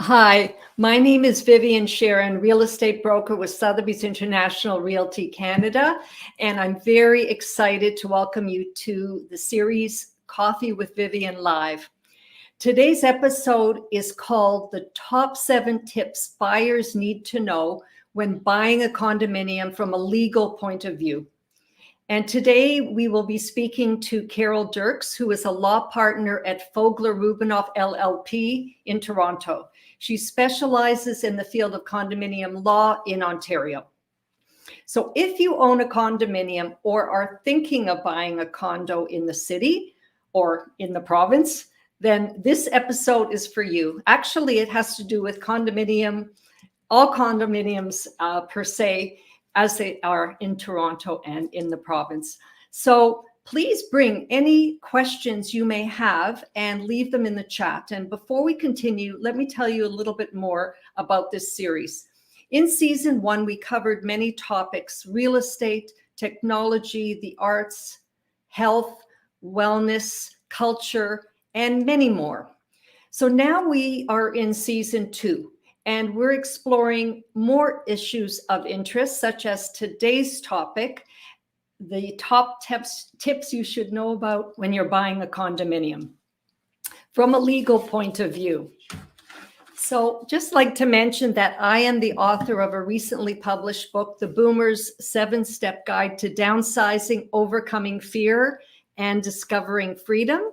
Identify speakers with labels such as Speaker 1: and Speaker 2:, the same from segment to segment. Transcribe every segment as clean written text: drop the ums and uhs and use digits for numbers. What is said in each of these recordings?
Speaker 1: Hi, my name is Vivien Sharon, real estate broker with Sotheby's International Realty Canada, and I'm very excited to welcome you to the series Coffee with Vivien Live. Today's episode is called The Top 7 Tips Buyers Need to Know When Buying a Condominium from a Legal Point of View. And today we will be speaking to Carol Dirks, who is a law partner at Fogler Rubinoff LLP in Toronto. She specializes in the field of condominium law in Ontario. So if you own a condominium or are thinking of buying a condo in the city or in the province, then this episode is for you. Actually, it has to do with condominium, all condominiums per se, as they are in Toronto and in the province. So please bring any questions you may have and leave them in the chat. And before we continue, let me tell you a little bit more about this series. In season 1, we covered many topics: real estate, technology, the arts, health, wellness, culture, and many more. So now we are in season 2. And we're exploring more issues of interest, such as today's topic, the top tips you should know about when you're buying a condominium from a legal point of view. So just like to mention that I am the author of a recently published book, The Boomer's 7-Step Guide to Downsizing, Overcoming Fear, and Discovering Freedom.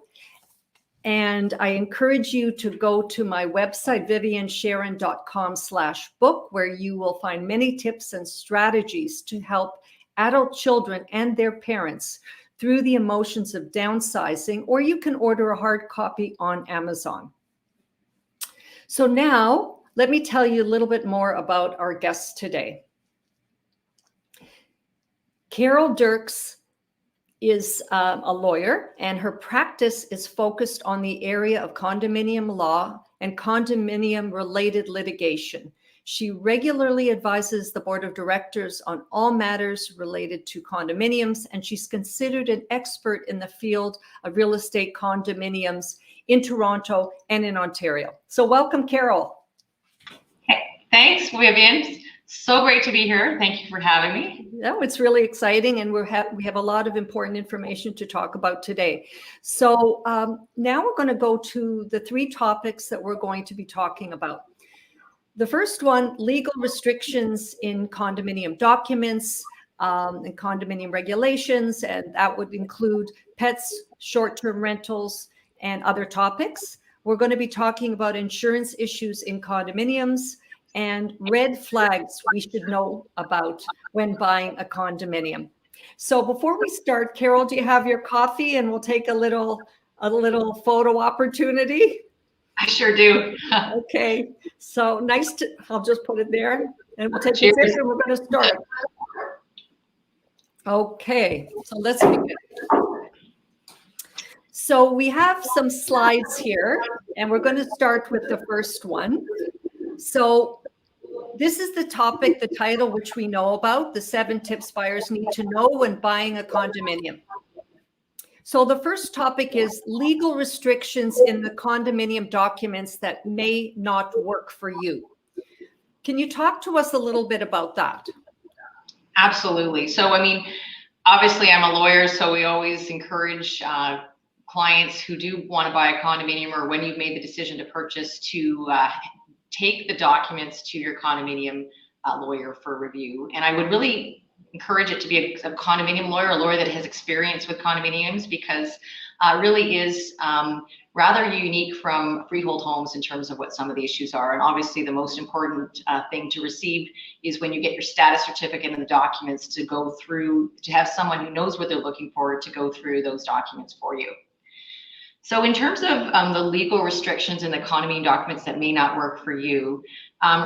Speaker 1: And I encourage you to go to my website, viviensharon.com/book, where you will find many tips and strategies to help adult children and their parents through the emotions of downsizing, or you can order a hard copy on Amazon. So now let me tell you a little bit more about our guests today. Carol Dirks is a lawyer, and her practice is focused on the area of condominium law and condominium-related litigation. She regularly advises the board of directors on all matters related to condominiums, and she's considered an expert in the field of real estate condominiums in Toronto and in Ontario. So welcome, Carol.
Speaker 2: Hey, thanks, Vivien. So great to be here. Thank you for having me.
Speaker 1: No, it's really exciting, and we have a lot of important information to talk about today. So now we're going to go to the 3 topics that we're going to be talking about. The first one, legal restrictions in condominium documents and condominium regulations, and that would include pets, short-term rentals, and other topics. We're going to be talking about insurance issues in condominiums and red flags we should know about when buying a condominium. So before we start, Carol, do you have your coffee, and we'll take a little photo opportunity?
Speaker 2: I sure do.
Speaker 1: Okay, so nice to, I'll just put it there, and we'll take
Speaker 2: Cheers.
Speaker 1: a picture. We're going to start. Okay, so let's begin. So we have some slides here, and we're going to start with the first one. So this is the topic, the title, which we know about, the 7 tips buyers need to know when buying a condominium. So the first topic is legal restrictions in the condominium documents that may not work for you. Can you talk to us a little bit about that?
Speaker 2: Absolutely. So, I mean, obviously I'm a lawyer, so we always encourage clients who do want to buy a condominium, or when you've made the decision to purchase, to take the documents to your condominium lawyer for review. And I would really encourage it to be a condominium lawyer, a lawyer that has experience with condominiums, because really is rather unique from freehold homes in terms of what some of the issues are. And obviously the most important thing to receive is when you get your status certificate and the documents, to go through, to have someone who knows what they're looking for to go through those documents for you. So in terms of the legal restrictions in the condominium documents that may not work for you,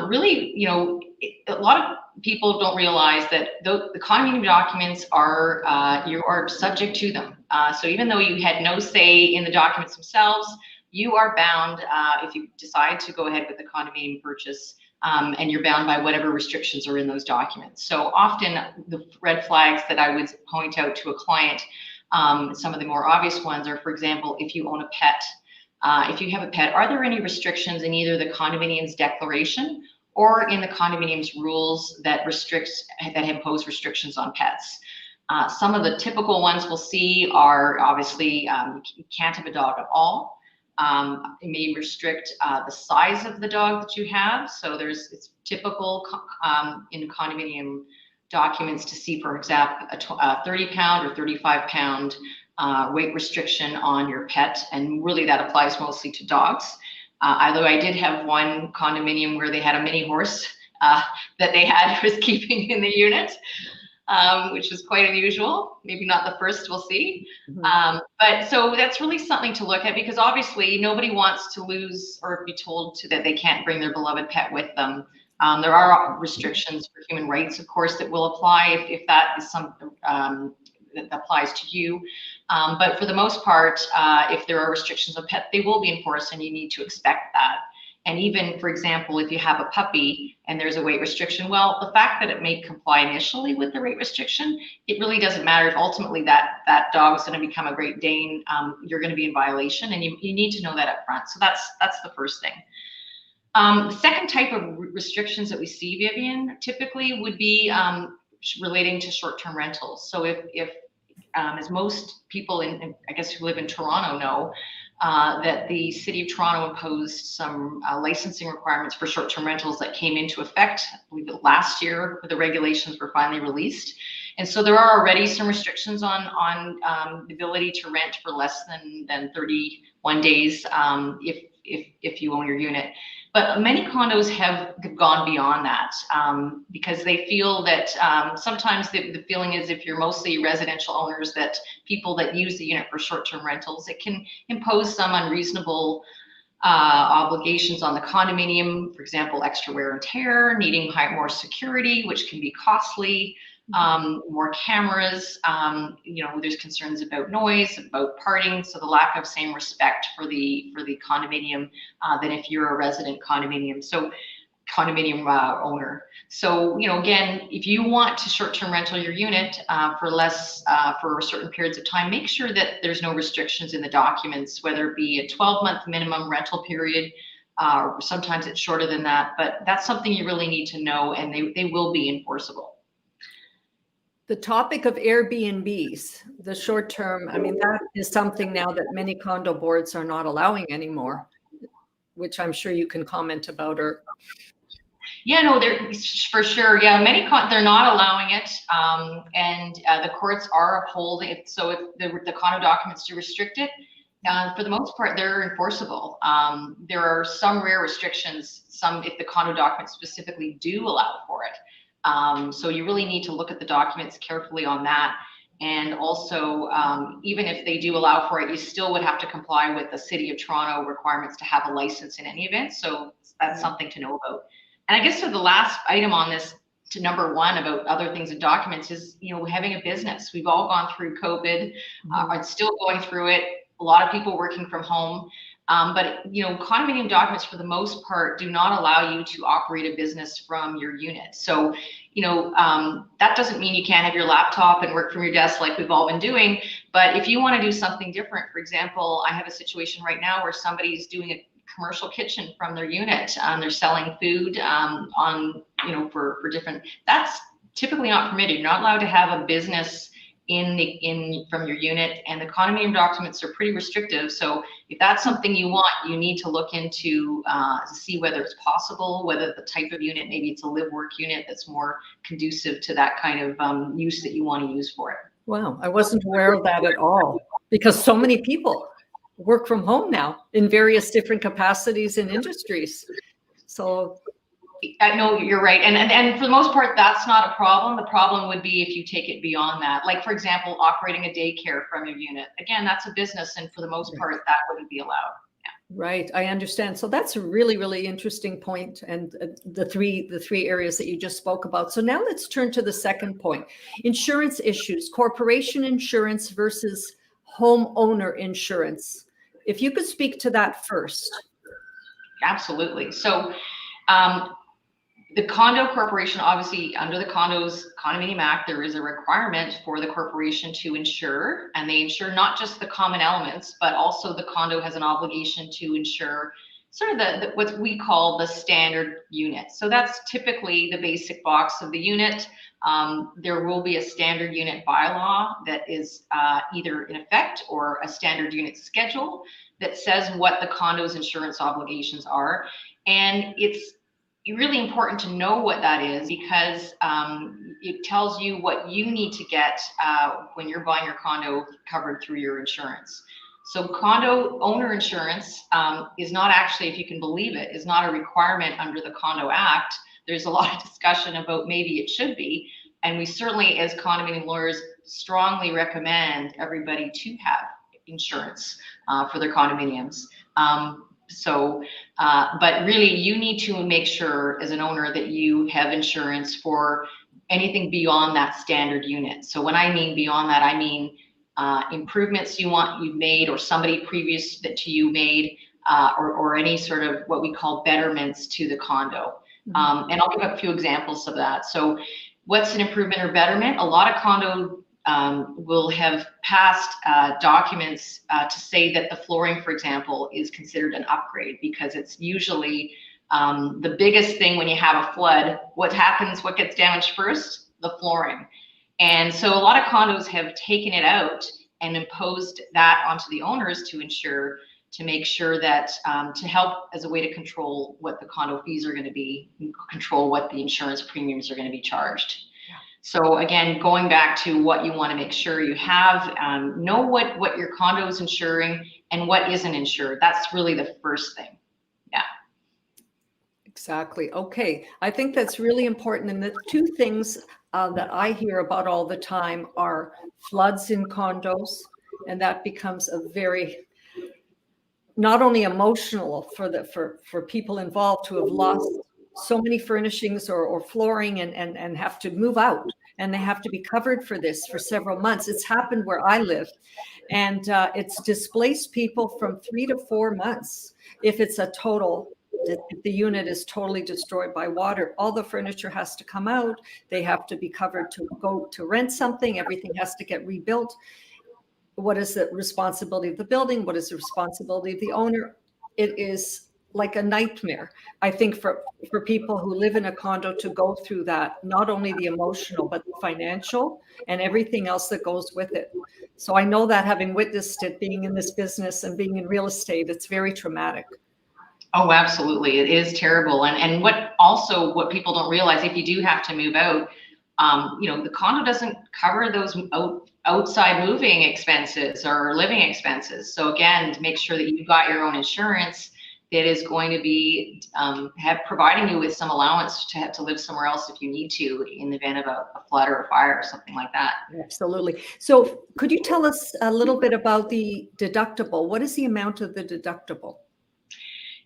Speaker 2: really, you know, a lot of people don't realize that the condominium documents are, you are subject to them. So even though you had no say in the documents themselves, you are bound if you decide to go ahead with the condominium purchase, and you're bound by whatever restrictions are in those documents. So often the red flags that I would point out to a client, some of the more obvious ones are, for example, if you own a pet, if you have a pet, are there any restrictions in either the condominium's declaration or in the condominium's rules that impose restrictions on pets? Some of the typical ones we'll see are obviously you can't have a dog at all. It may restrict the size of the dog that you have. So it's typical in condominium documents to see, for example, a 30-pound or 35-pound weight restriction on your pet, and really that applies mostly to dogs. Although I did have one condominium where they had a mini horse that they was keeping in the unit, which is quite unusual. Maybe not the first we'll see.
Speaker 1: Mhm.
Speaker 2: But so that's really something to look at, because obviously nobody wants to lose or be told that they can't bring their beloved pet with them. There are restrictions for human rights, of course, that will apply if that is something that applies to you. But for the most part, if there are restrictions on pet, they will be enforced, and you need to expect that. And even, for example, if you have a puppy and there's a weight restriction, well, the fact that it may comply initially with the weight restriction, it really doesn't matter if ultimately that dog is going to become a Great Dane. You're going to be in violation, and you need to know that up front. So that's the first thing. The second type of restrictions that we see, Vivien, typically would be relating to short-term rentals. So if as most people I guess who live in Toronto know, that the City of Toronto imposed some licensing requirements for short-term rentals that came into effect, I believe, last year. The regulations were finally released. And so there are already some restrictions on the ability to rent for less than 31 days if you own your unit. But many condos have gone beyond that because they feel that sometimes the feeling is, if you're mostly residential owners, that people that use the unit for short-term rentals, it can impose some unreasonable obligations on the condominium. For example, extra wear and tear, needing more security, which can be costly. More cameras, there's concerns about noise, about parting, so the lack of same respect for the condominium than if you're a resident condominium owner. So again, if you want to short-term rental your unit for certain periods of time, make sure that there's no restrictions in the documents, whether it be a 12-month minimum rental period, or sometimes it's shorter than that, but that's something you really need to know, and they will be enforceable.
Speaker 1: The topic of Airbnbs, the short term, I mean, that is something now that many condo boards are not allowing anymore, which I'm sure you can comment about. Or
Speaker 2: yeah, no, they're for sure. Yeah, they're not allowing it, and the courts are upholding it. So if the condo documents do restrict it, for the most part, they're enforceable. There are some rare restrictions, if the condo documents specifically do allow for it. So you really need to look at the documents carefully on that. And also, even if they do allow for it, you still would have to comply with the City of Toronto requirements to have a license in any event. So that's something to know about. And I guess for the last item on this, to number one about other things in documents, is having a business. We've all gone through COVID, are still going through it. A lot of people working from home. But condominium documents for the most part do not allow you to operate a business from your unit. So that doesn't mean you can't have your laptop and work from your desk like we've all been doing. But if you want to do something different, for example, I have a situation right now where somebody's doing a commercial kitchen from their unit. They're selling food for different. That's typically not permitted. You're not allowed to have a business from your unit, and the condominium documents are pretty restrictive. So if that's something you want, you need to look into to see whether it's possible, whether the type of unit, maybe it's a live work unit that's more conducive to that kind of use that you want to use for it.
Speaker 1: wow, I wasn't aware of that at all, because so many people work from home now in various different capacities and industries. So
Speaker 2: no, you're right. And for the most part, that's not a problem. The problem would be if you take it beyond that. Like, for example, operating a daycare from your unit. Again, that's a business. And for the most part, that wouldn't be allowed. Yeah.
Speaker 1: Right. I understand. So that's a really, really interesting point. And the three areas that you just spoke about. So now let's turn to the second point. Insurance issues, corporation insurance versus homeowner insurance. If you could speak to that first.
Speaker 2: Absolutely. So, The condo corporation, obviously under the Condominium Act, there is a requirement for the corporation to insure, and they insure not just the common elements, but also the condo has an obligation to insure sort of the what we call the standard unit. So that's typically the basic box of the unit. There will be a standard unit bylaw that is either in effect or a standard unit schedule that says what the condo's insurance obligations are. And it's really important to know what that is, because it tells you what you need to get when you're buying your condo covered through your insurance. So condo owner insurance is not actually, if you can believe it, is not a requirement under the Condo Act. There's a lot of discussion about maybe it should be. And we certainly, as condominium lawyers, strongly recommend everybody to have insurance for their condominiums. But really you need to make sure as an owner that you have insurance for anything beyond that standard unit. So when I mean beyond that, I mean improvements you've made, or somebody previous to you made, or any sort of what we call betterments to the condo. And I'll give a few examples of that. So what's an improvement or betterment? A lot of condo will have passed documents to say that the flooring, for example, is considered an upgrade, because it's usually the biggest thing when you have a flood. What gets damaged first? The flooring. And so a lot of condos have taken it out and imposed that onto the owners to insure, to make sure that, to help as a way to control what the condo fees are going to be, control what the insurance premiums are going to be charged. So again, going back to what you want to make sure you have, know what your condo is insuring and what isn't insured. That's really the first thing. Yeah.
Speaker 1: Exactly. Okay. I think that's really important. And the two things that I hear about all the time are floods in condos. And that becomes a very, not only emotional for people involved who have lost so many furnishings or flooring and have to move out, and they have to be covered for this for several months. It's happened where I live, and it's displaced people from 3 to 4 months. If it's if the unit is totally destroyed by water, all the furniture has to come out. They have to be covered to go to rent something. Everything has to get rebuilt. What is the responsibility of the building? What is the responsibility of the owner? It is like a nightmare, I think, for people who live in a condo to go through that, not only the emotional, but the financial and everything else that goes with it. So I know that, having witnessed it, being in this business and being in real estate, it's very traumatic.
Speaker 2: Oh, absolutely. It is terrible. And what people don't realize, if you do have to move out, the condo doesn't cover those outside moving expenses or living expenses. So again, to make sure that you've got your own insurance that is going to be providing you with some allowance to have to live somewhere else if you need to, in the event of a flood or a fire or something like that.
Speaker 1: Absolutely. So could you tell us a little bit about the deductible? What is the amount of the deductible?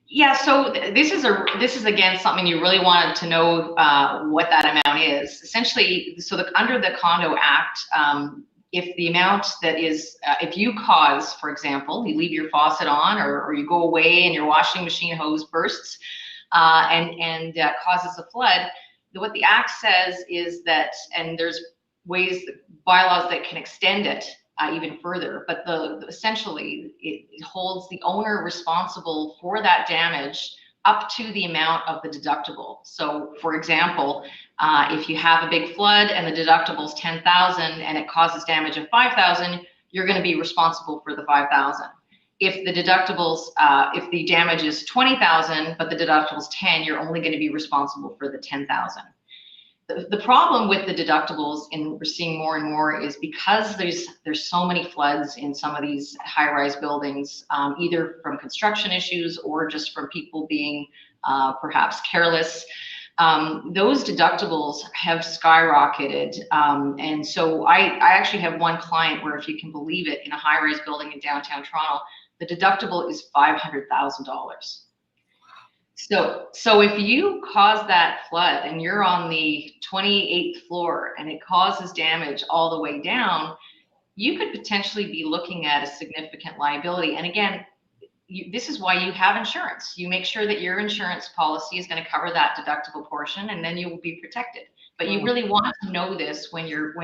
Speaker 2: Yeah, so this is again something you really wanted to know what that amount is. Essentially, so under the Condo Act, if the amount that is, if you cause, for example, you leave your faucet on, or you go away and your washing machine hose bursts and causes a flood, what the Act says is that, and there's bylaws that can extend it even further, but essentially it holds the owner responsible for that damage up to the amount of the deductible. So for example, if you have a big flood and the deductible is $10,000 and it causes damage of $5,000, you're going to be responsible for the $5,000. If the if the damage is $20,000 but the deductible is $10,000, you're only going to be responsible for the $10,000. The problem with the deductibles, and we're seeing more and more, is because there's so many floods in some of these high-rise buildings, either from construction issues or just from people being perhaps careless. Those deductibles have skyrocketed. And so I actually have one client where, if you can believe it, in a high-rise building in downtown Toronto, the deductible is $500,000. So if you cause that flood and you're on the 28th floor and it causes damage all the way down, you could potentially be looking at a significant liability. And again, this is why you have insurance. You make sure that your insurance policy is going to cover that deductible portion, and then you will be protected. But you really want to know this when you're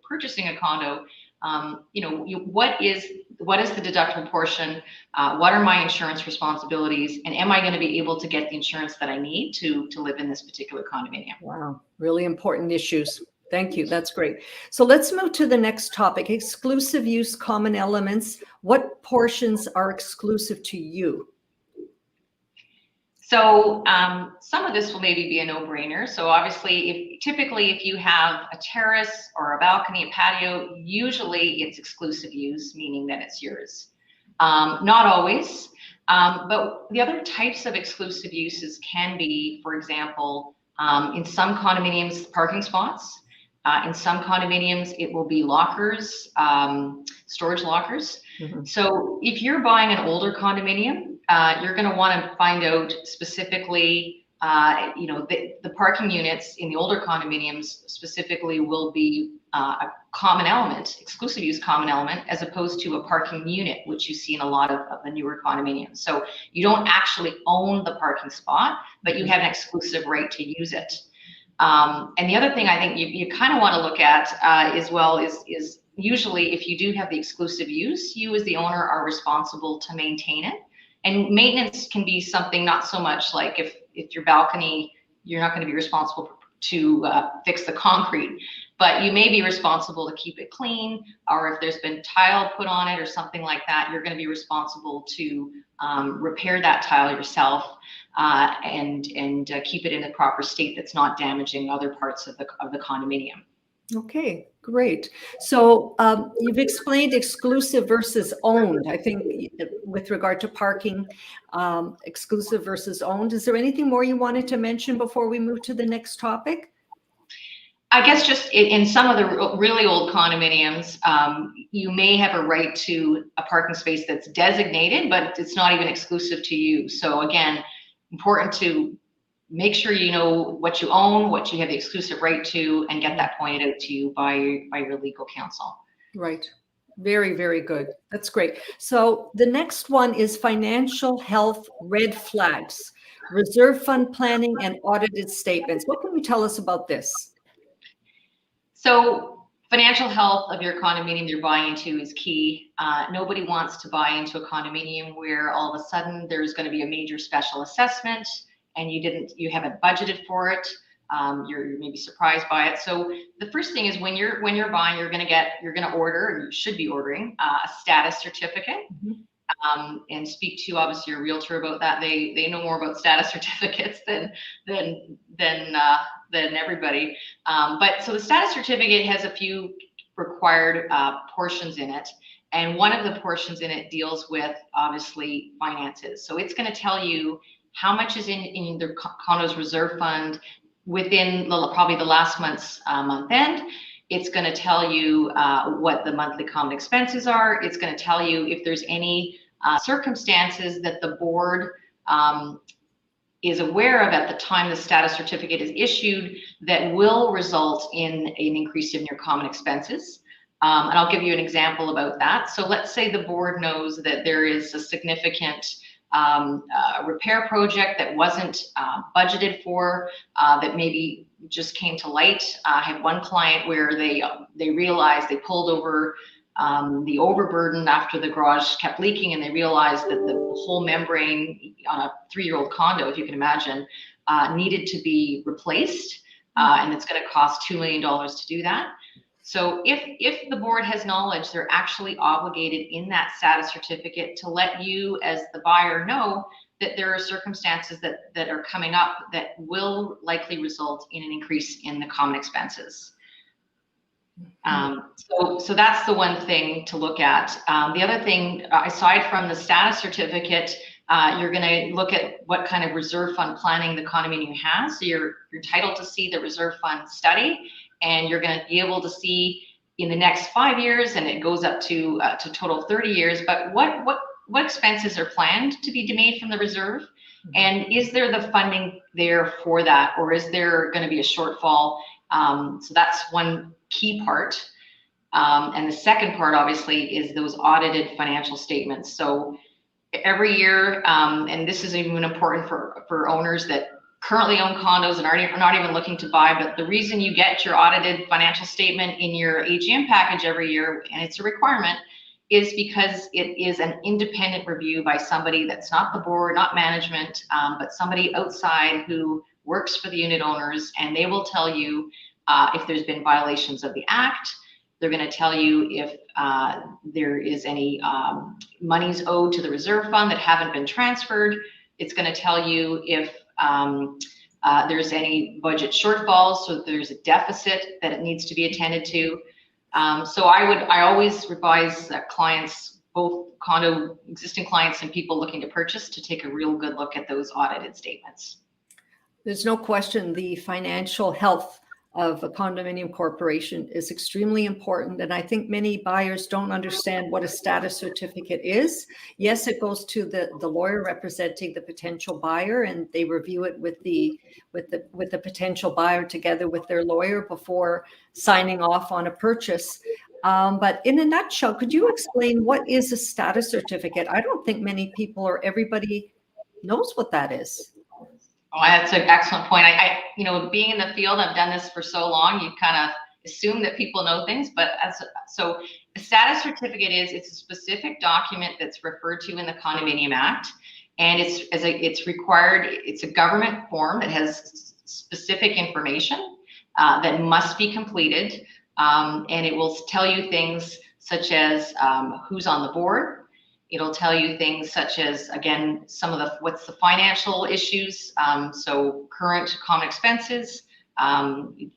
Speaker 2: purchasing a condo. What is the deductible portion? What are my insurance responsibilities? And am I going to be able to get the insurance that I need to live in this particular condominium?
Speaker 1: Wow, really important issues. Thank you. That's great. So let's move to the next topic, exclusive use common elements. What portions are exclusive to you?
Speaker 2: So some of this will maybe be a no-brainer. So obviously, typically if you have a terrace or a balcony, a patio, usually it's exclusive use, meaning that it's yours. Not always, but the other types of exclusive uses can be, for example, in some condominiums, parking spots. In some condominiums, it will be lockers, storage lockers. Mm-hmm. So if you're buying an older condominium, you're going to want to find out specifically, the parking units in the older condominiums specifically will be a common element, exclusive use common element, as opposed to a parking unit, which you see in a lot of the newer condominiums. So you don't actually own the parking spot, but you have an exclusive right to use it. And the other thing I think you kind of want to look at as well is usually if you do have the exclusive use, you as the owner are responsible to maintain it. And maintenance can be something not so much like if your balcony, you're not going to be responsible to fix the concrete, but you may be responsible to keep it clean, or if there's been tile put on it or something like that, you're going to be responsible to repair that tile yourself and keep it in the proper state that's not damaging other parts of the condominium.
Speaker 1: Okay, great. So you've explained exclusive versus owned, I think, with regard to parking, exclusive versus owned. Is there anything more you wanted to mention before we move to the next topic?
Speaker 2: I guess just in some of the really old condominiums, you may have a right to a parking space that's designated, but it's not even exclusive to you. So again, important to make sure you know what you own, what you have the exclusive right to, and get that pointed out to you by your legal counsel.
Speaker 1: Right. Very, very good. That's great. So the next one is financial health red flags, reserve fund planning and audited statements. What can you tell us about this?
Speaker 2: So financial health of your condominium you're buying into is key. Nobody wants to buy into a condominium where all of a sudden there's going to be a major special assessment and you haven't budgeted for it. You're maybe surprised by it. So the first thing is when you're buying, you're going to order, or you should be ordering a status certificate. Mm-hmm. And speak to obviously your realtor about that. They know more about status certificates than everybody. But so the status certificate has a few required portions in it. And one of the portions in it deals with obviously finances. So it's going to tell you how much is in the condo's reserve fund within probably the last month's month end. It's going to tell you what the monthly common expenses are. It's going to tell you if there's any circumstances that the board is aware of at the time the status certificate is issued that will result in an increase in your common expenses. And I'll give you an example about that. So let's say the board knows that there is a significant repair project that wasn't budgeted for, that maybe just came to light. I had one client where they realized they pulled over the overburden after the garage kept leaking, and they realized that the whole membrane on a 3-year-old condo, if you can imagine, needed to be replaced, and it's going to cost $2 million to do that. So if the board has knowledge, they're actually obligated in that status certificate to let you as the buyer know that there are circumstances that are coming up that will likely result in an increase in the common expenses. So that's the one thing to look at. The other thing, aside from the status certificate, you're going to look at what kind of reserve fund planning the condominium has. So you're entitled to see the reserve fund study, and you're going to be able to see in the next 5 years, and it goes up to total 30 years, but what expenses are planned to be made from the reserve? Mm-hmm. And is there the funding there for that, or is there going to be a shortfall? So that's one key part. And the second part, obviously, is those audited financial statements. So every year, and this is even important for owners that currently own condos and are not even looking to buy, but the reason you get your audited financial statement in your AGM package every year, and it's a requirement, is because it is an independent review by somebody that's not the board, not management, but somebody outside who works for the unit owners, and they will tell you if there's been violations of the Act. They're going to tell you if there is any monies owed to the reserve fund that haven't been transferred. It's going to tell you if there's any budget shortfalls, so there's a deficit that it needs to be attended to. So I always advise clients, both existing clients and people looking to purchase, to take a real good look at those audited statements.
Speaker 1: There's no question the financial health of a condominium corporation is extremely important. And I think many buyers don't understand what a status certificate is. Yes, it goes to the lawyer representing the potential buyer, and they review it with the potential buyer together with their lawyer before signing off on a purchase. But in a nutshell, could you explain what is a status certificate? I don't think many people or everybody knows what that is.
Speaker 2: Oh, that's an excellent point. Being in the field, I've done this for so long, you kind of assume that people know things, but so a status certificate it's a specific document that's referred to in the Condominium Act, and it's required. It's a government form that has specific information that must be completed, and it will tell you things such as who's on the board. It'll tell you things such as, again, what's the financial issues, so current common expenses,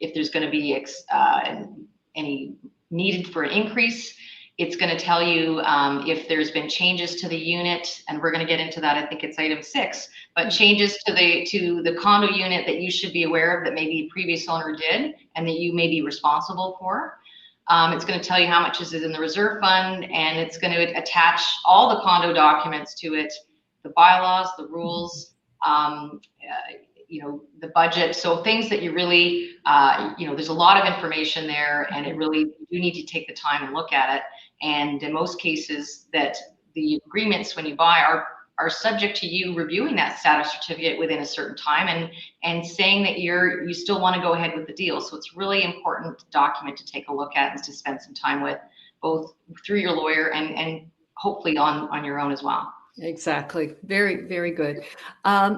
Speaker 2: if there's going to be any needed for an increase. It's going to tell you if there's been changes to the unit, and we're going to get into that. I think it's item 6, but changes to the condo unit that you should be aware of that maybe a previous owner did and that you may be responsible for. It's going to tell you how much is in the reserve fund, and it's going to attach all the condo documents to it, the bylaws, the rules, the budget. So things that you really, there's a lot of information there, and you need to take the time and look at it. And in most cases, that the agreements when you buy are subject to you reviewing that status certificate within a certain time and saying that you still want to go ahead with the deal. So it's really important document to take a look at and to spend some time with, both through your lawyer and hopefully on your own as well.
Speaker 1: Exactly. Very, very good.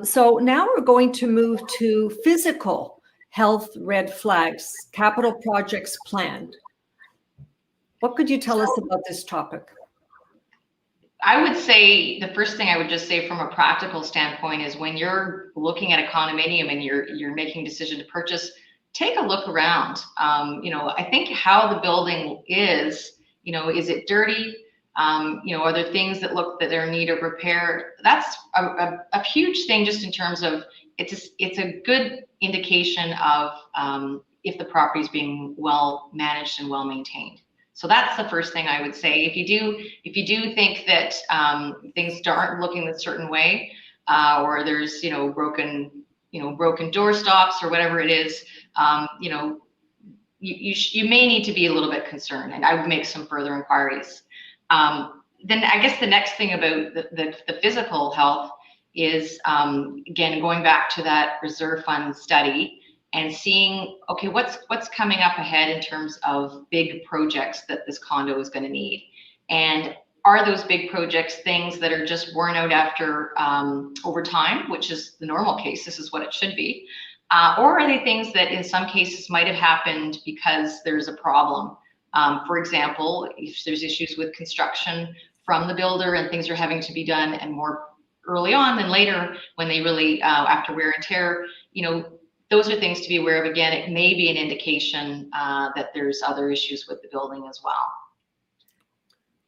Speaker 1: So now we're going to move to physical health red flags, capital projects planned. What could you tell us about this topic?
Speaker 2: I would say the first thing I would just say from a practical standpoint is when you're looking at a condominium and you're making a decision to purchase, take a look around. I think how the building is it dirty? Are there things that are in need of repair? That's a huge thing, just in terms of it's a good indication of if the property is being well managed and well maintained. So that's the first thing I would say. If you do think that things aren't looking a certain way, or there's broken door stops or whatever it is, you may need to be a little bit concerned, and I would make some further inquiries. Then I guess the next thing about the physical health is again going back to that reserve fund study and seeing, okay, what's coming up ahead in terms of big projects that this condo is going to need, and are those big projects things that are just worn out after over time, which is the normal case. This is what it should be, or are they things that in some cases might have happened because there's a problem? For example, if there's issues with construction from the builder and things are having to be done and more early on than later when they really after wear and tear, those are things to be aware of. Again, it may be an indication that there's other issues with the building as well.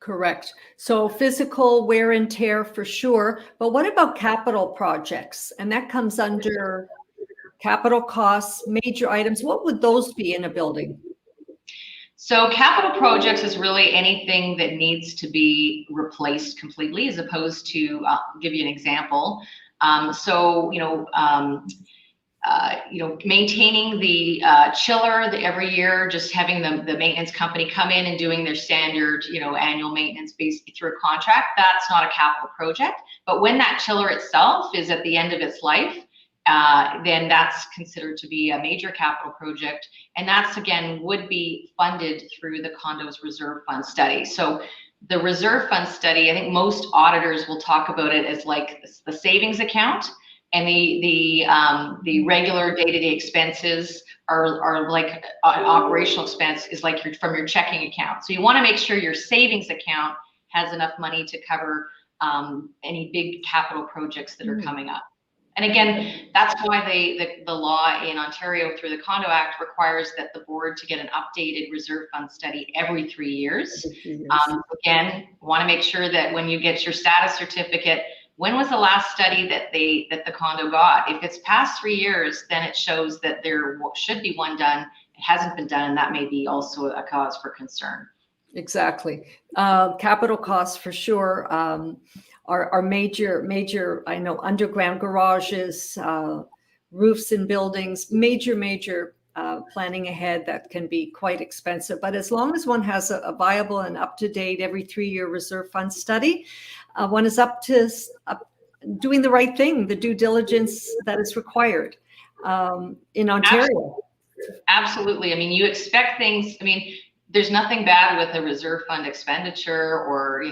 Speaker 1: Correct. So physical wear and tear for sure. But what about capital projects? And that comes under capital costs, major items. What would those be in a building?
Speaker 2: So capital projects is really anything that needs to be replaced completely, as opposed to, I'll give you an example. maintaining the chiller every year, just having the maintenance company come in and doing their standard, annual maintenance basically through a contract, that's not a capital project. But when that chiller itself is at the end of its life, then that's considered to be a major capital project. And that's, again, would be funded through the condo's reserve fund study. So the reserve fund study, I think most auditors will talk about it as like the savings account, and the regular day-to-day expenses are like an operational expense is like from your checking account. So you want to make sure your savings account has enough money to cover any big capital projects that are coming up. And again, that's why the law in Ontario through the Condo Act requires that the board to get an updated reserve fund study every 3 years. Again, want to make sure that when you get your status certificate, when was the last study that the condo got? If it's past 3 years, then it shows that there should be one done. It hasn't been done, and that may be also a cause for concern.
Speaker 1: Exactly. Capital costs for sure are major, I know, underground garages, roofs in buildings, major planning ahead that can be quite expensive. But as long as one has a viable and up-to-date every 3-year reserve fund study, one is up to doing the right thing, the due diligence that is required in Ontario.
Speaker 2: Absolutely. I mean, you expect things. I mean, there's nothing bad with a reserve fund expenditure, or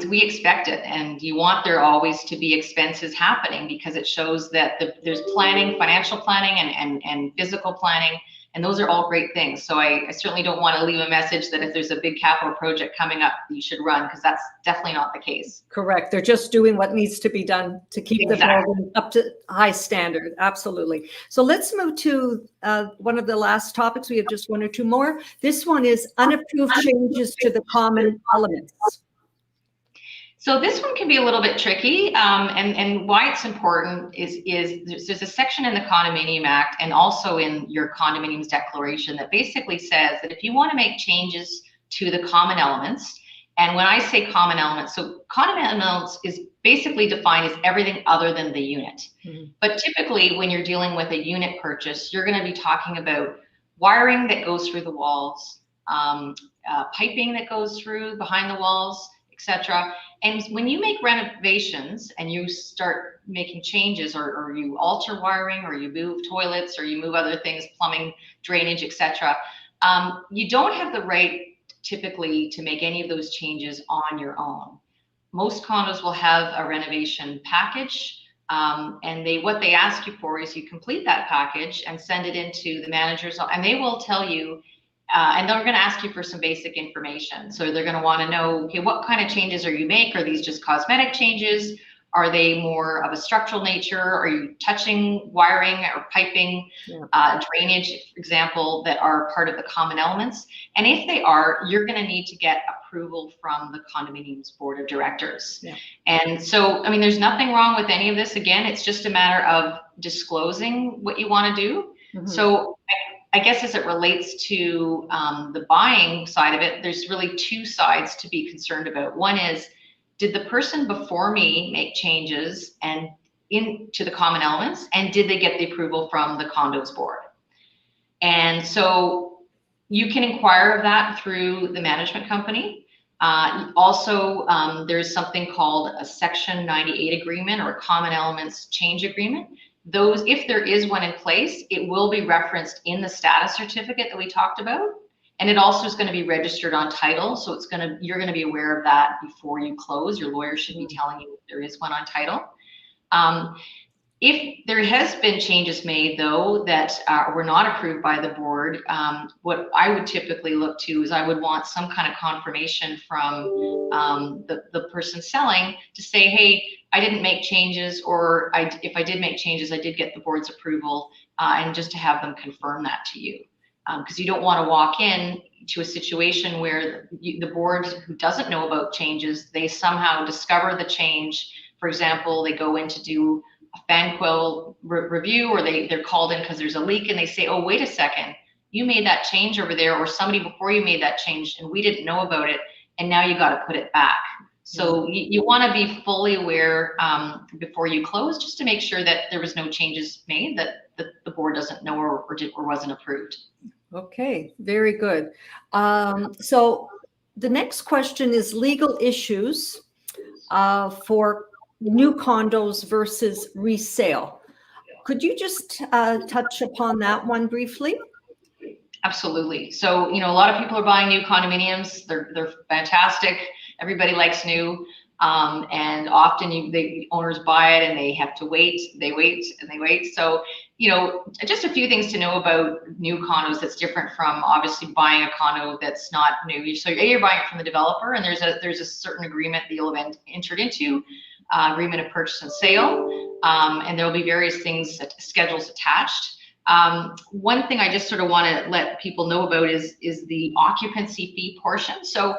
Speaker 2: we expect it, and you want there always to be expenses happening, because it shows that there's planning, financial planning, and physical planning, and those are all great things. So I certainly don't want to leave a message that if there's a big capital project coming up, you should run, because that's definitely not the case.
Speaker 1: Correct. They're just doing what needs to be done to keep the building up to high standard. Absolutely. So let's move to one of the last topics. We have just one or two more. This one is unapproved changes to the common elements.
Speaker 2: So this one can be a little bit tricky, and why it's important is there's a section in the Condominium Act and also in your condominiums declaration that basically says that if you want to make changes to the common elements, and when I say common elements, so common elements is basically defined as everything other than the unit. But typically when you're dealing with a unit purchase, you're going to be talking about wiring that goes through the walls, piping that goes through behind the walls, etc. And when you make renovations and you start making changes, or you alter wiring, or you move toilets, or you move other things, plumbing, drainage, etc., you don't have the right typically to make any of those changes on your own. Most condos will have a renovation package, and what they ask you for is you complete that package and send it into the managers, and they will tell you, and they're going to ask you for some basic information. So they're going to want to know, okay, what kind of changes are you make? Are these just cosmetic changes? Are they more of a structural nature? Are you touching wiring or piping, drainage, for example, that are part of the common elements? And if they are, you're going to need to get approval from the condominium's board of directors. And so, I mean, there's nothing wrong with any of this. Again, it's just a matter of disclosing what you want to do. So I guess as it relates to the buying side of it, there's really two sides to be concerned about. One is, did the person before me make changes and into the common elements, and did they get the approval from the condo's board? And so you can inquire of that through the management company. Also, there's something called a Section 98 agreement, or a common elements change agreement. Those, if there is one in place, it will be referenced in the status certificate that we talked about. And it also is going to be registered on title. So you're going to be aware of that before you close. Your lawyer should be telling you if there is one on title. If there has been changes made, though, that were not approved by the board, what I would typically look to is I would want some kind of confirmation from the person selling to say, hey, I didn't make changes, or if I did make changes, I did get the board's approval, and just to have them confirm that to you. Because you don't want to walk in to a situation where the board, who doesn't know about changes, they somehow discover the change. For example, they go in to do a fan coil review, or they're called in because there's a leak, and they say, oh, wait a second, you made that change over there, or somebody before you made that change and we didn't know about it, and now you got to put it back. So you want to be fully aware before you close, just to make sure that there was no changes made, that the board doesn't know or wasn't approved.
Speaker 1: Okay, very good. So the next question is legal issues for new condos versus resale. Could you just touch upon that one briefly?
Speaker 2: Absolutely. So, a lot of people are buying new condominiums. They're fantastic. Everybody likes new. And often the owners buy it and they have to wait. They wait and they wait. So, just a few things to know about new condos that's different from obviously buying a condo that's not new. So you're buying it from the developer, and there's a certain agreement that you'll have entered into, agreement of purchase and sale, and there will be various things, schedules attached. One thing I just sort of want to let people know about is the occupancy fee portion. So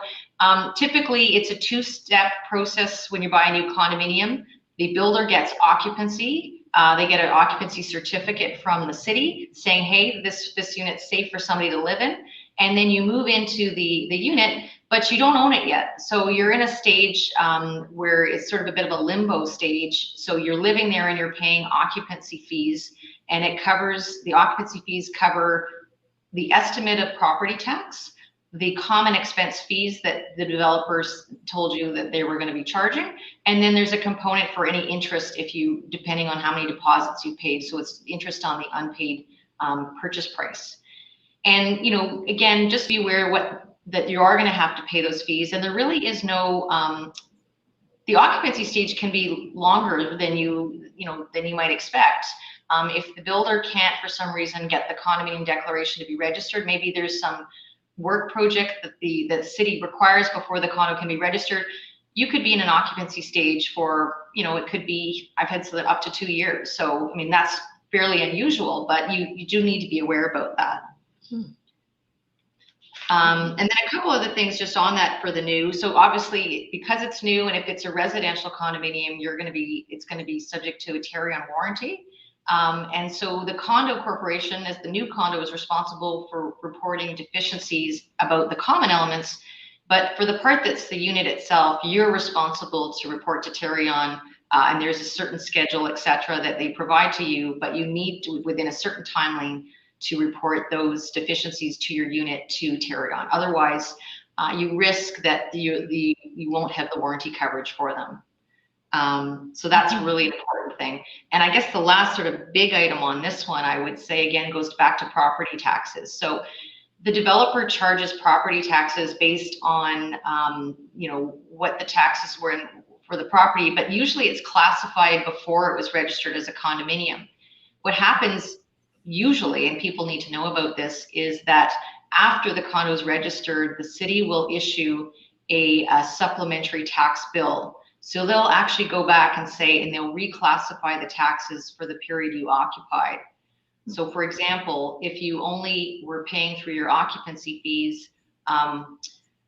Speaker 2: typically it's a two-step process when you buy a new condominium. The builder gets occupancy. They get an occupancy certificate from the city saying, hey, this unit's safe for somebody to live in. And then you move into the unit, but you don't own it yet. So you're in a stage where it's sort of a bit of a limbo stage. So you're living there and you're paying occupancy fees, and the occupancy fees cover the estimate of property tax, the common expense fees that the developers told you that they were going to be charging. And then there's a component for any interest depending on how many deposits you paid. So it's interest on the unpaid purchase price. And, again, just be aware that you are going to have to pay those fees. And there really is no, the occupancy stage can be longer than you might expect. If the builder can't, for some reason, get the condominium declaration to be registered, maybe there's some work project that the city requires before the condo can be registered, you could be in an occupancy stage for, it could be, I've had up to 2 years. So, that's fairly unusual, but you do need to be aware about that. And then a couple other things just on that for the new. So obviously, because it's new, and if it's a residential condominium, it's going to be subject to a Terry-on warranty. And so the condo corporation, as the new condo, is responsible for reporting deficiencies about the common elements. But for the part that's the unit itself, you're responsible to report to Terry-on, and there's a certain schedule, et cetera, that they provide to you, but you need to, within a certain timeline, to report those deficiencies to your unit to Terry-on. Otherwise, you risk that you won't have the warranty coverage for them. So that's a really important thing. And I guess the last sort of big item on this one, I would say, again, goes back to property taxes. So the developer charges property taxes based on, what the taxes were for the property, but usually it's classified before it was registered as a condominium. What happens usually, and people need to know about this, is that after the condo is registered, the city will issue a supplementary tax bill. So they'll actually go back and they'll reclassify the taxes for the period you occupied. So for example, if you only were paying through your occupancy fees,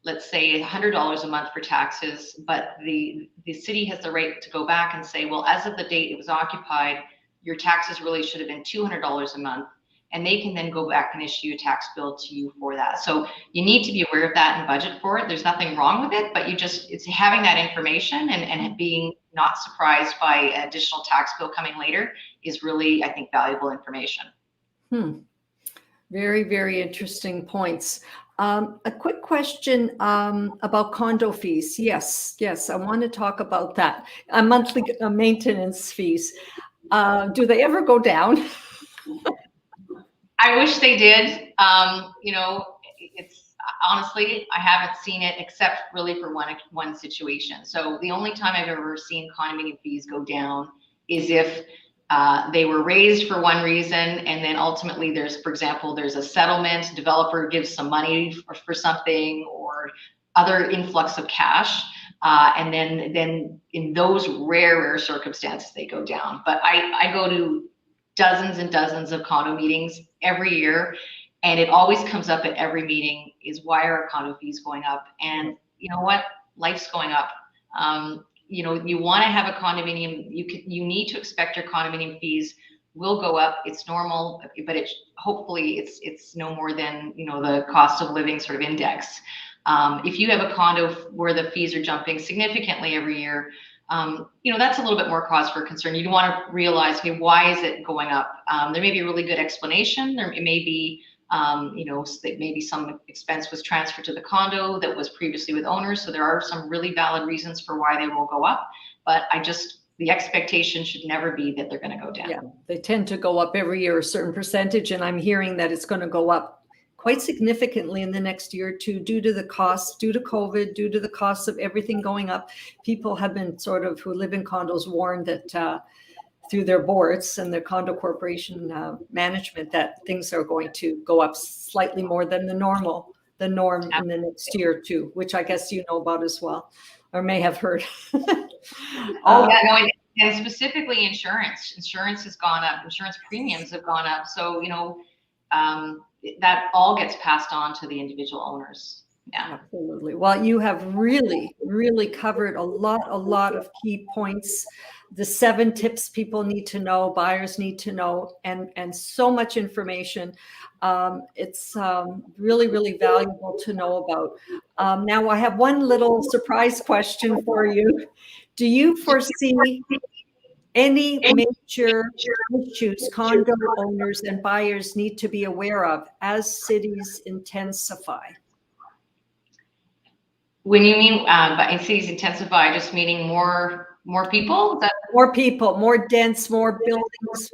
Speaker 2: let's say $100 a month for taxes, but the city has the right to go back and say, well, as of the date it was occupied, your taxes really should have been $200 a month. And they can then go back and issue a tax bill to you for that. So you need to be aware of that and budget for it. There's nothing wrong with it, but it's having that information and being not surprised by additional tax bill coming later is really, I think, valuable information.
Speaker 1: Very, very interesting points. A quick question about condo fees. Yes, I want to talk about that. Monthly maintenance fees. Do they ever go down?
Speaker 2: I wish they did. It's honestly, I haven't seen it except really for one situation. So the only time I've ever seen condominium fees go down is if they were raised for one reason, and then ultimately for example, there's a settlement, developer gives some money for something, or other influx of cash. And then in those rare circumstances, they go down. But I go to dozens and dozens of condo meetings every year, and it always comes up at every meeting is, why are condo fees going up? And you know what? Life's going up. You want to have a condominium, you need to expect your condominium fees will go up. It's normal, but hopefully it's no more than the cost of living sort of index. If you have a condo where the fees are jumping significantly every year, that's a little bit more cause for concern. You want to realize, okay, why is it going up? There may be a really good explanation. There may be, maybe some expense was transferred to the condo that was previously with owners. So there are some really valid reasons for why they will go up. But the expectation should never be that they're going to go down.
Speaker 1: Yeah, they tend to go up every year, a certain percentage. And I'm hearing that it's going to go up quite significantly in the next year or two due to the costs, due to COVID, due to the costs of everything going up. People have been who live in condos warned that through their boards and their condo corporation management that things are going to go up slightly more than the norm in the next year or two, which I guess you know about as well, or may have heard.
Speaker 2: And specifically insurance has gone up, insurance premiums have gone up. So, that all gets passed on to the individual owners. Yeah,
Speaker 1: absolutely. Well, you have really, really covered a lot of key points. The 7 tips people need to know, buyers need to know, and so much information. It's really, really valuable to know about. Now, I have one little surprise question for you. Do you foresee any major issues condo owners and buyers need to be aware of as cities intensify?
Speaker 2: When you mean by cities intensify, just meaning more people?
Speaker 1: More people, more dense, more buildings,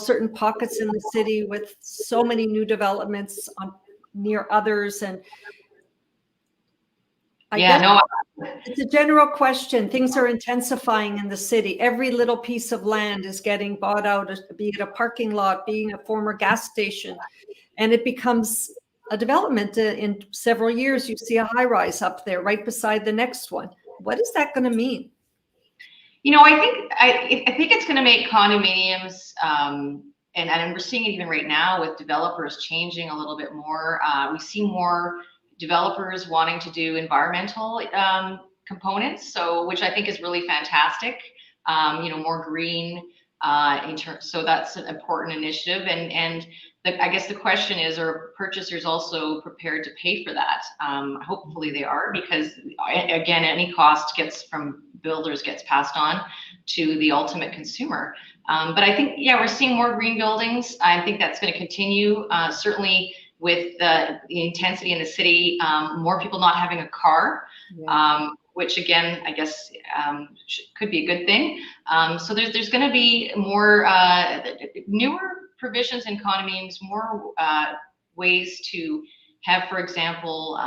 Speaker 1: certain pockets in the city with so many new developments near others. And it's a general question. Things are intensifying in the city. Every little piece of land is getting bought out, be it a parking lot, being a former gas station, and it becomes a development. In several years, you see a high rise up there right beside the next one. What is that going to mean?
Speaker 2: I think it's going to make condominiums, and we're seeing it even right now with developers changing a little bit more. We see more developers wanting to do environmental components, which I think is really fantastic. More green so that's an important initiative. And I guess the question is, are purchasers also prepared to pay for that? Hopefully they are, because again, any cost from builders gets passed on to the ultimate consumer. But I think, we're seeing more green buildings. I think that's going to continue, certainly with the intensity in the city, more people not having a car, which again, I guess could be a good thing. So there's going to be more newer provisions in condominiums, more ways to have, for example,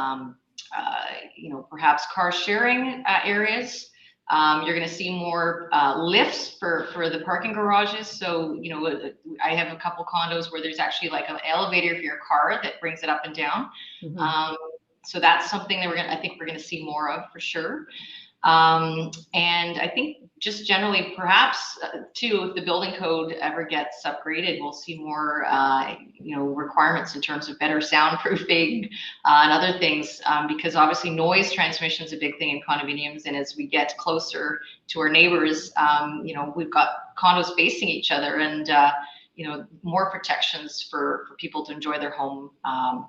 Speaker 2: perhaps car sharing areas. You're going to see more lifts for the parking garages. So, I have a couple condos where there's actually like an elevator for your car that brings it up and down. Mm-hmm. So that's something that I think we're going to see more of for sure. And I think just generally, perhaps too, if the building code ever gets upgraded, we'll see more, requirements in terms of better soundproofing and other things, because obviously noise transmission is a big thing in condominiums. And as we get closer to our neighbors, we've got condos facing each other, and more protections for people to enjoy their home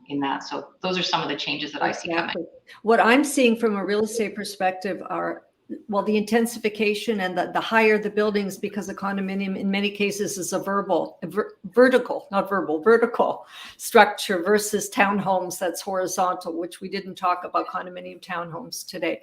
Speaker 2: in that. So those are some of the changes that I see coming.
Speaker 1: What I'm seeing from a real estate perspective are, the intensification and the higher the buildings, because the condominium in many cases is a vertical structure versus townhomes that's horizontal, which we didn't talk about condominium townhomes today.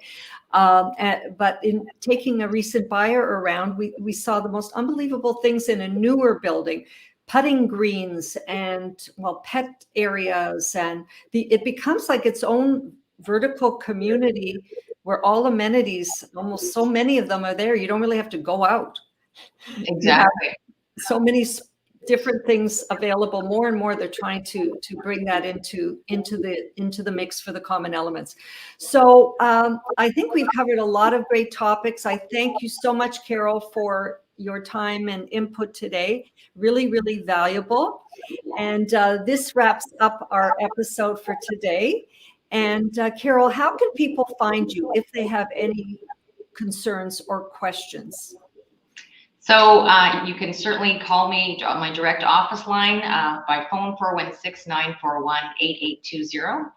Speaker 1: But in taking a recent buyer around, we saw the most unbelievable things in a newer building, putting greens and pet areas, and it becomes like its own vertical community where all amenities, almost so many of them are there. You don't really have to go out.
Speaker 2: Exactly.
Speaker 1: So many different things available. More and more, they're trying to bring that into the mix for the common elements. So I think we've covered a lot of great topics. I thank you so much, Carol, for your time and input today. Really, really valuable. And this wraps up our episode for today. And Carol, how can people find you if they have any concerns or questions?
Speaker 2: So you can certainly call me on my direct office line by phone, 416-941-8820.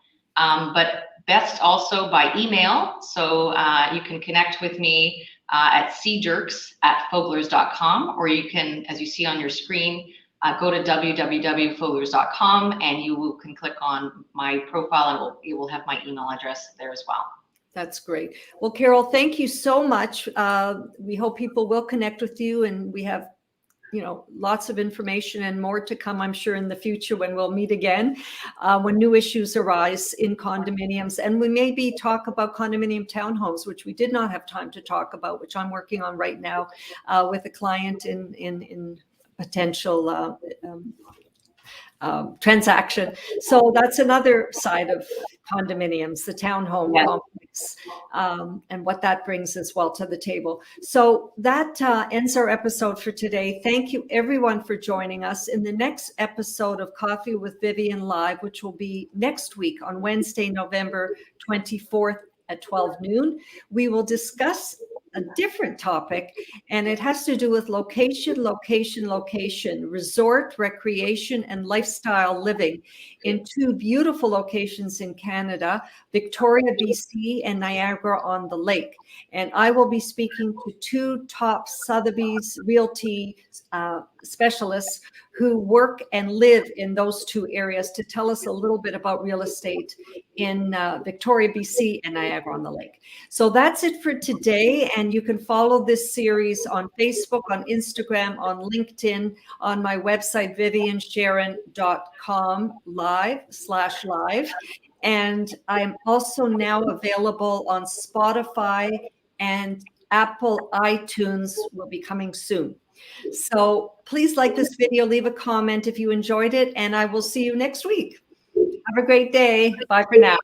Speaker 2: But best also by email. So you can connect with me at cdirks@foglers.com, or you can, as you see on your screen, go to www.foglers.com and can click on my profile, and you will have my email address there as well.
Speaker 1: That's great. Well, Carol, thank you so much. We hope people will connect with you, and we have, lots of information and more to come, I'm sure, in the future when we'll meet again, when new issues arise in condominiums. And we maybe talk about condominium townhomes, which we did not have time to talk about, which I'm working on right now with a client in potential transaction. So that's another side of condominiums, the townhome complex, and what that brings as well to the table. So that ends our episode for today. Thank you everyone for joining us. In the next episode of Coffee with Vivien Live, which will be next week on Wednesday, November 24th at 12 noon, we will discuss a different topic, and it has to do with location, resort, recreation, and lifestyle living in two beautiful locations in Canada, Victoria, BC, and Niagara-on-the-Lake. And I will be speaking to two top Sotheby's Realty specialists who work and live in those two areas to tell us a little bit about real estate in Victoria, BC, and Niagara-on-the-Lake. So that's it for today. And you can follow this series on Facebook, on Instagram, on LinkedIn, on my website, viviensharon.com/live. And I'm also now available on Spotify, and Apple iTunes will be coming soon. So please like this video, leave a comment if you enjoyed it, and I will see you next week. Have a great day. Bye for now.